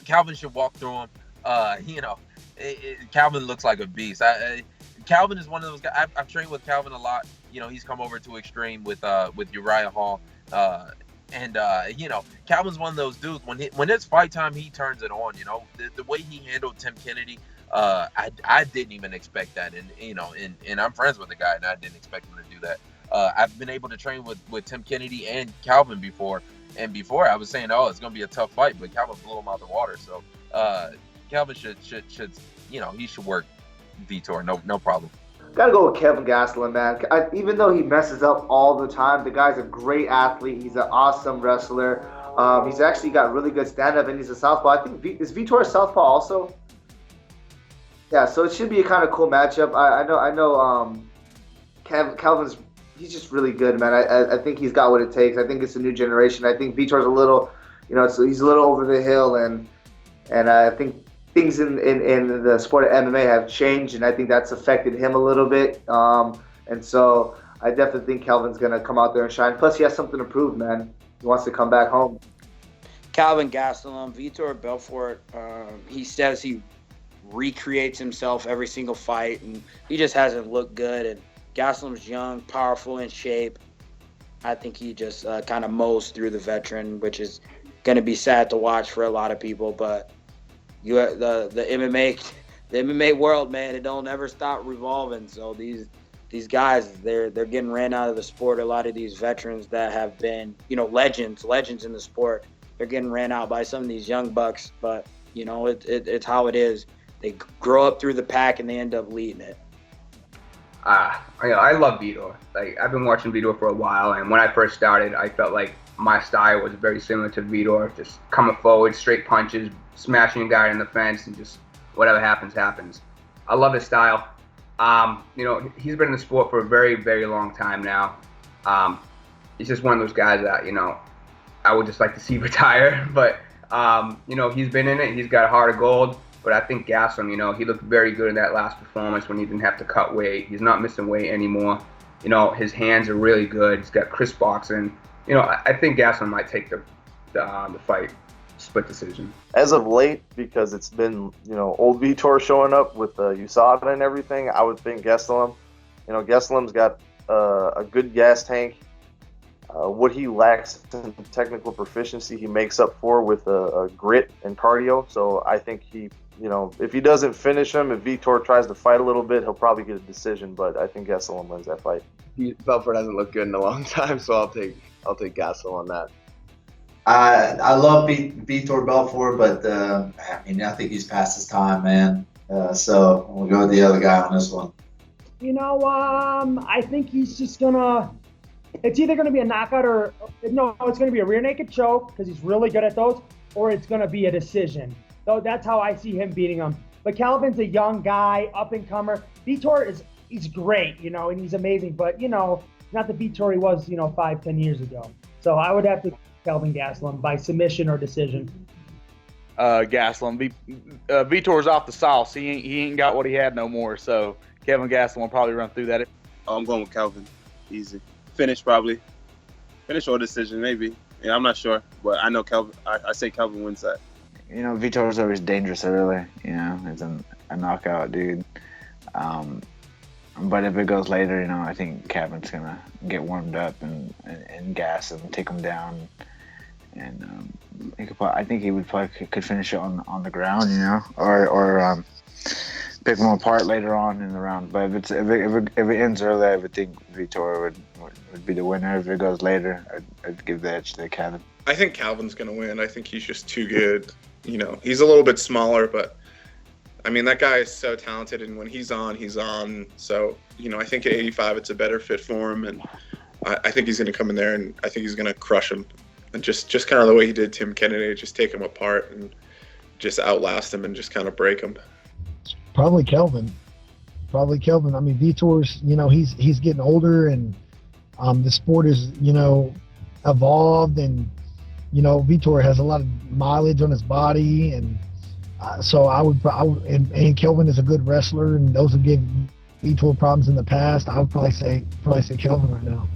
Calvin should walk through him. Calvin looks like a beast. Calvin is one of those guys. I've trained with Calvin a lot. He's come over to Extreme with Uriah Hall. Calvin's one of those dudes. When it's fight time, he turns it on. The way he handled Tim Kennedy, I didn't even expect that. And I'm friends with the guy, and I didn't expect him to do that. I've been able to train with Tim Kennedy and Calvin before. And before I was saying, it's going to be a tough fight, but Calvin blew him out the water. So Calvin should he should work Vitor, no problem. Gotta go with Kelvin Gastelum, man. Even though he messes up all the time, the guy's a great athlete. He's an awesome wrestler. He's actually got really good stand-up, and he's a southpaw. I think is Vitor a southpaw also? Yeah, so it should be a kind of cool matchup. I know. Calvin's he's just really good, man. I think he's got what it takes. I think it's a new generation. I think Vitor's a little, he's a little over the hill, and I think things in the sport of MMA have changed, and I think that's affected him a little bit. And so I definitely think Kelvin's going to come out there and shine. Plus, he has something to prove, man. He wants to come back home. Kelvin Gastelum, Vitor Belfort, he says he recreates himself every single fight, and he just hasn't looked good. And Gastelum's young, powerful, in shape. I think he just kind of mows through the veteran, which is going to be sad to watch for a lot of people, but the MMA world, man, it don't ever stop revolving. So these guys, they're getting ran out of the sport. A lot of these veterans that have been, legends in the sport, they're getting ran out by some of these young bucks. But it's how it is. They grow up through the pack and they end up leading it. I love Vitor. Like, I've been watching Vitor for a while, and when I first started, I felt like my style was very similar to Vitor, just coming forward, straight punches, smashing a guy in the fence, and just whatever happens. I love his style. He's been in the sport for a very, very long time now. He's just one of those guys that, I would just like to see retire. But, he's been in it. He's got a heart of gold. But I think Gastelum, he looked very good in that last performance when he didn't have to cut weight. He's not missing weight anymore. His hands are really good. He's got crisp boxing. I think Gastelum might take the fight split decision. As of late, because it's been, old Vitor showing up with USADA and everything, I would think Gastelum. Gastelum's got a good gas tank. What he lacks in technical proficiency, he makes up for with grit and cardio. So I think he, if he doesn't finish him, if Vitor tries to fight a little bit, he'll probably get a decision. But I think Gastelum wins that fight. Belfort hasn't looked good in a long time, so I'll take Gastelum on that. I love Vitor Belfort, but I think he's past his time, man. So we'll go with the other guy on this one. I think he's just gonna. It's either gonna be a knockout or it's gonna be a rear naked choke because he's really good at those, or it's gonna be a decision. So that's how I see him beating him. But Calvin's a young guy, up and comer. Vitor he's great, and he's amazing, but not the Vitor he was, 5-10 years ago. So I would have to Kelvin Gastelum by submission or decision. Gastelum. Vitor's off the sauce. He ain't got what he had no more. So Kelvin Gastelum will probably run through that. I'm going with Kelvin. Easy. Finish probably. Finish or decision maybe. Yeah, I'm not sure, but I know Kelvin. I say Kelvin wins that. Vitor's always dangerous early. He's a knockout dude. But if it goes later, I think Kelvin's gonna get warmed up and gas him, take him down, and I think he could finish it on the ground, or pick him apart later on in the round. But if it ends early, I would think Vitor would be the winner. If it goes later, I'd give the edge to Kelvin. I think Calvin's gonna win. I think he's just too good. He's a little bit smaller, but that guy is so talented, and when he's on, he's on. So, I think at 85, it's a better fit for him, and I think he's going to come in there, and I think he's going to crush him. And just kind of the way he did Tim Kennedy, just take him apart and just outlast him and just kind of break him. Probably Kelvin. Vitor's, he's getting older, and the sport is, evolved, and, Vitor has a lot of mileage on his body, and so I would and Kelvin is a good wrestler, and those have given Vitor problems in the past. I would probably say Kelvin right now.